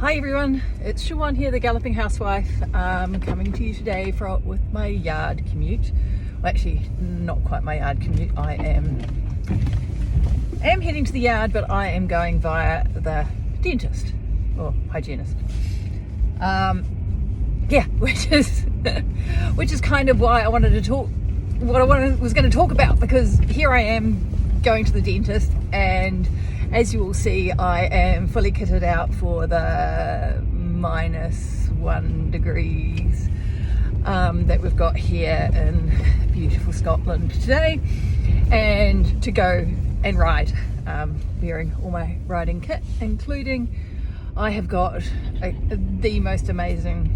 Hi everyone, it's Siobhan here, the Galloping Housewife, coming to you today with my yard commute. Well, actually, not quite my yard commute. I am heading to the yard, but I am going via the dentist or hygienist. Which is kind of why I wanted to talk. What I was going to talk about, because here I am going to the dentist, and as you will see, I am fully kitted out for the -1 degrees that we've got here in beautiful Scotland today, and to go and ride, wearing all my riding kit, including I have got the most amazing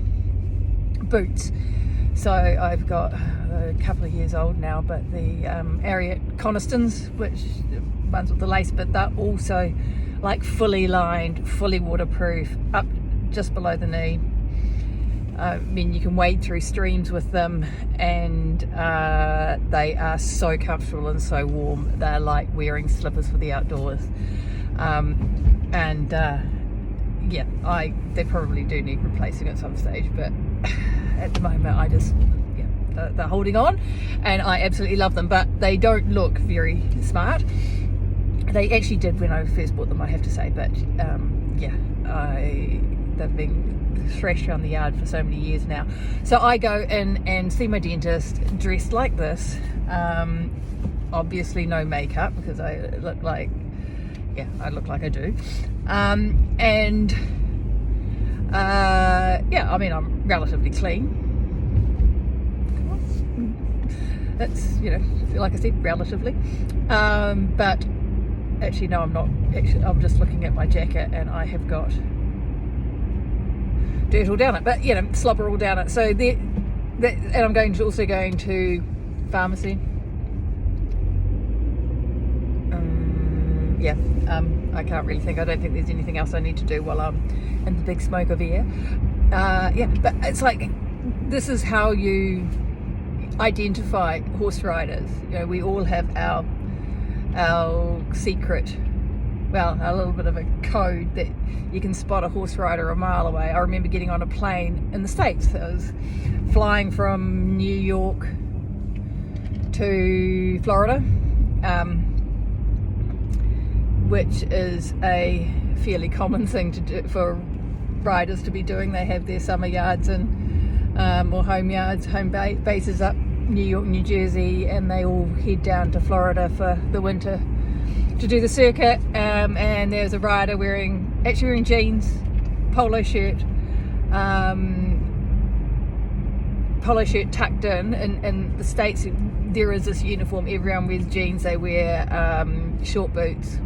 boots. So I've got a couple of years old now, but the Ariat Conistons, which ones with the lace, but they're also like fully lined, fully waterproof, up just below the knee. I mean, you can wade through streams with them, and they are so comfortable and so warm. They're like wearing slippers for the outdoors. They probably do need replacing at some stage, but at the moment they're holding on, and I absolutely love them, but they don't look very smart. They actually did when I first bought them, I have to say, but they've been thrashed around the yard for so many years now. So I go in and see my dentist dressed like this, obviously no makeup, because I look like I do, I mean, I'm relatively clean. It's, like I said, relatively, but actually no, I'm not. Actually, I'm just looking at my jacket, and I have got dirt all down it, but slobber all down it. So and I'm also going to pharmacy. I can't really think. I don't think there's anything else I need to do while I'm in the big smoke of air. But it's like, this is how you identify horse riders. We all have our secret, a little bit of a code that you can spot a horse rider a mile away. I remember getting on a plane in the States. I was flying from New York to Florida, which is a fairly common thing to do for riders to be doing. They have their summer yards or home bases up New York, New Jersey, and they all head down to Florida for the winter to do the circuit. And there's a rider actually wearing jeans, polo shirt tucked in. In the States, there is this uniform. Everyone wears jeans. They wear short boots,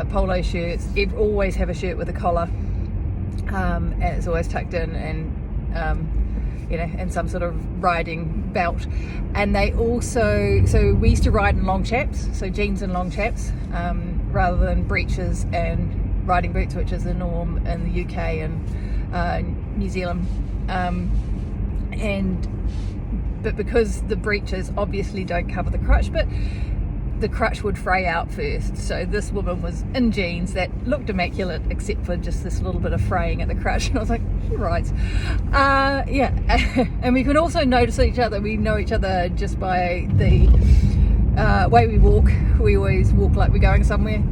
polo shirts. Always have a shirt with a collar, and it's always tucked in, and and some sort of riding belt. And they also, so we used to ride in long chaps, so jeans and long chaps, rather than breeches and riding boots, which is the norm in the UK and New Zealand. But because the breeches obviously don't cover the crutch, but the crutch would fray out first. So this woman was in jeans that looked immaculate, except for just this little bit of fraying at the crutch. And I was like, right. And we can also notice each other. We know each other just by the way we walk. We always walk like we're going somewhere.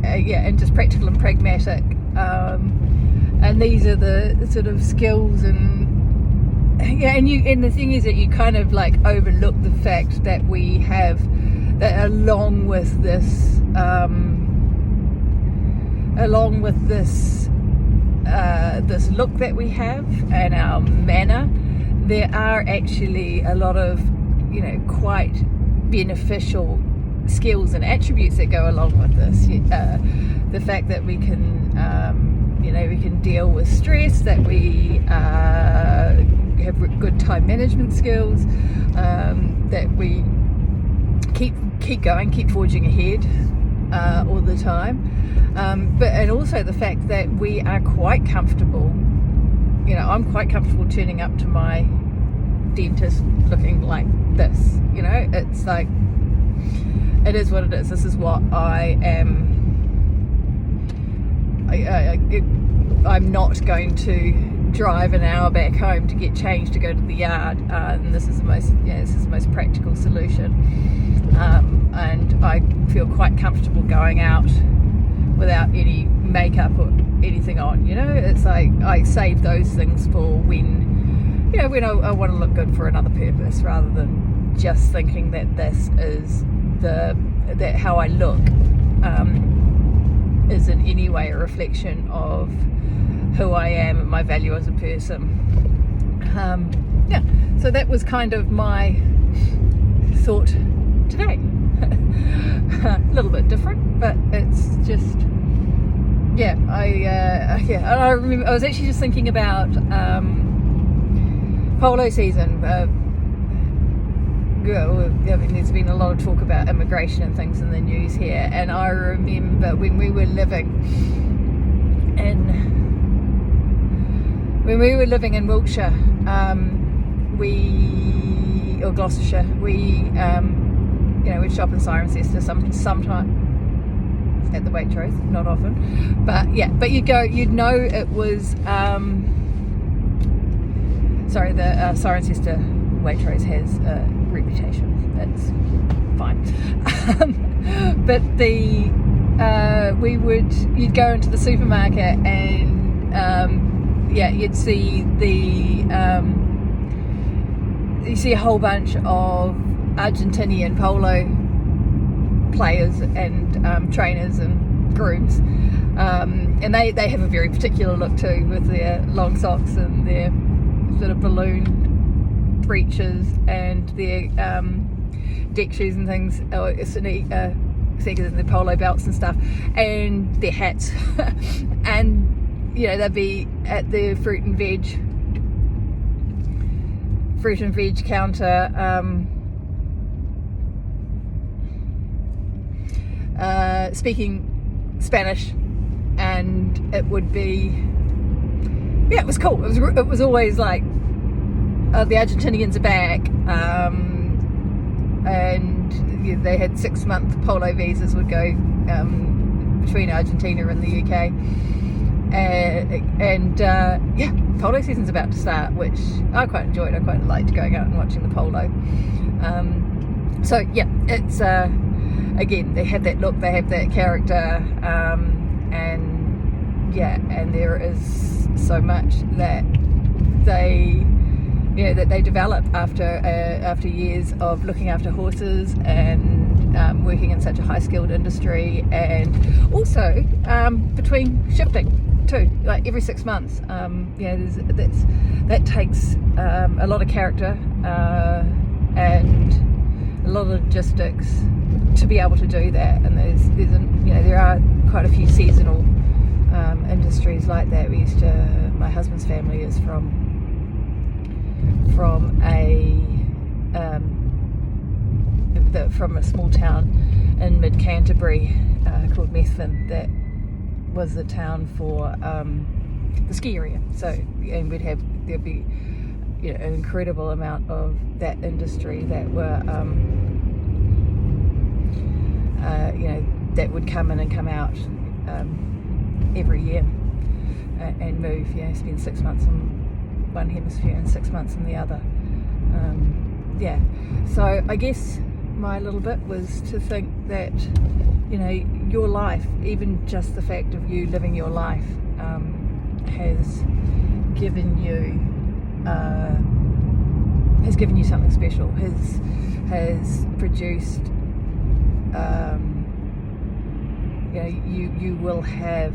And just practical and pragmatic. And these are the sort of skills and the thing is that you kind of like overlook the fact that we have that along with this this look that we have and our manner, there are actually a lot of quite beneficial skills and attributes that go along with this. The fact that we can we can deal with stress, that we have good time management skills, that we keep going, keep forging ahead all the time, and also the fact that we are quite comfortable. I'm quite comfortable turning up to my dentist looking like this. It's like, it is what it is. This is what I am I'm not going to drive an hour back home to get changed to go to the yard, and this is the most practical solution. And I feel quite comfortable going out without any makeup or anything on. It's like I save those things for when I want to look good for another purpose, rather than just thinking that this is that how I look is in any way a reflection of who I am and my value as a person. So that was kind of my thought today. A little bit different, but it's just I remember I was actually just thinking about polo season. There's been a lot of talk about immigration and things in the news here, and I remember when we were living in Wiltshire, or Gloucestershire, we'd shop in Cirencester sometime at the Waitrose, not often, but you'd know it was the Cirencester Waitrose has a reputation. That's fine. But you'd go into the supermarket and you'd see you see a whole bunch of Argentinian polo players and trainers and grooms, and they have a very particular look too, with their long socks and their sort of balloon breeches and their deck shoes and things, sneakers and their polo belts and stuff, and their hats. And they'd be at the fruit and veg counter, speaking Spanish, and it would be it was cool. It was always like, the Argentinians are back, and they had 6-month polo visas, would go between Argentina and the UK, and polo season's about to start, which I quite enjoyed. I quite liked going out and watching the polo. It's again, they have that look, they have that character, and there is so much that they develop after years of looking after horses and working in such a high skilled industry, and also between shifting too, like every 6 months. That takes a lot of character and a lot of logistics to be able to do that, and there are quite a few seasonal industries like that. My husband's family is from a small town in mid Canterbury called Methven, that was the town for the ski area. So, and there'd be an incredible amount of that industry that were that would come in and come out every year and move. Spend 6 months in one hemisphere and 6 months in the other. So I guess my little bit was to think that your life, even just the fact of you living your life, has given you something special, has produced you will have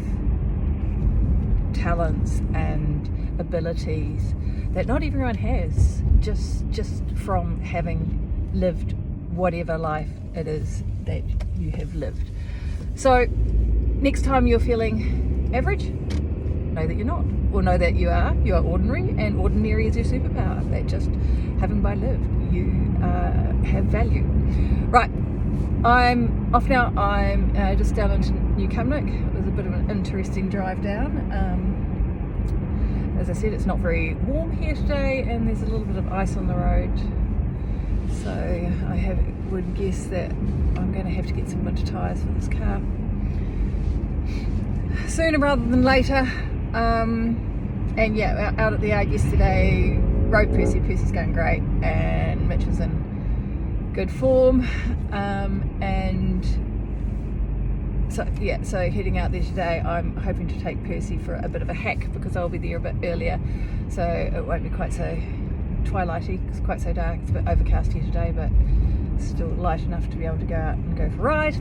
talents and abilities that not everyone has, just from having lived whatever life it is that you have lived. So next time you're feeling average, know that you're not, or know that you are ordinary, and ordinary is your superpower, that just having by lived, you have value. Right, I'm off now. I'm just down into New Cumnock. It was a bit of an interesting drive down. As I said, it's not very warm here today, and there's a little bit of ice on the road, so I would guess that I'm going to have to get some winter tyres for this car. sooner rather than later. And yeah, out at the yard yesterday, rode Percy. Percy's going great, and Mitch is in good form. And so yeah, so heading out there today, I'm hoping to take Percy for a bit of a hack because I'll be there a bit earlier, so it won't be quite so twilighty. It's quite so dark. It's a bit overcast here today, but still light enough to be able to go out and go for a ride.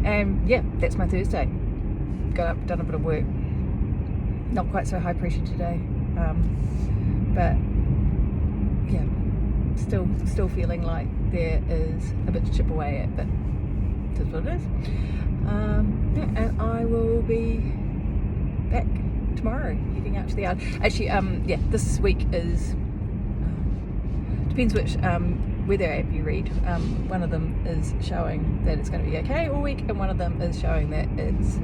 And yeah, that's my Thursday. Got up, done a bit of work. Not quite so high pressure today, but yeah, still feeling like there is a bit to chip away at, but that's what it is. Yeah, and I will be back tomorrow, heading out to the yard. Actually, yeah, this week is depends which weather app you read. One of them is showing that it's going to be okay all week, and one of them is showing that it's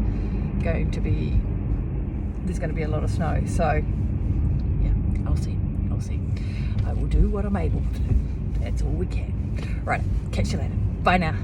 going to be, there's going to be a lot of snow. So yeah, I'll see. I will do what I'm able to do. That's all we can. Right, catch you later. Bye now.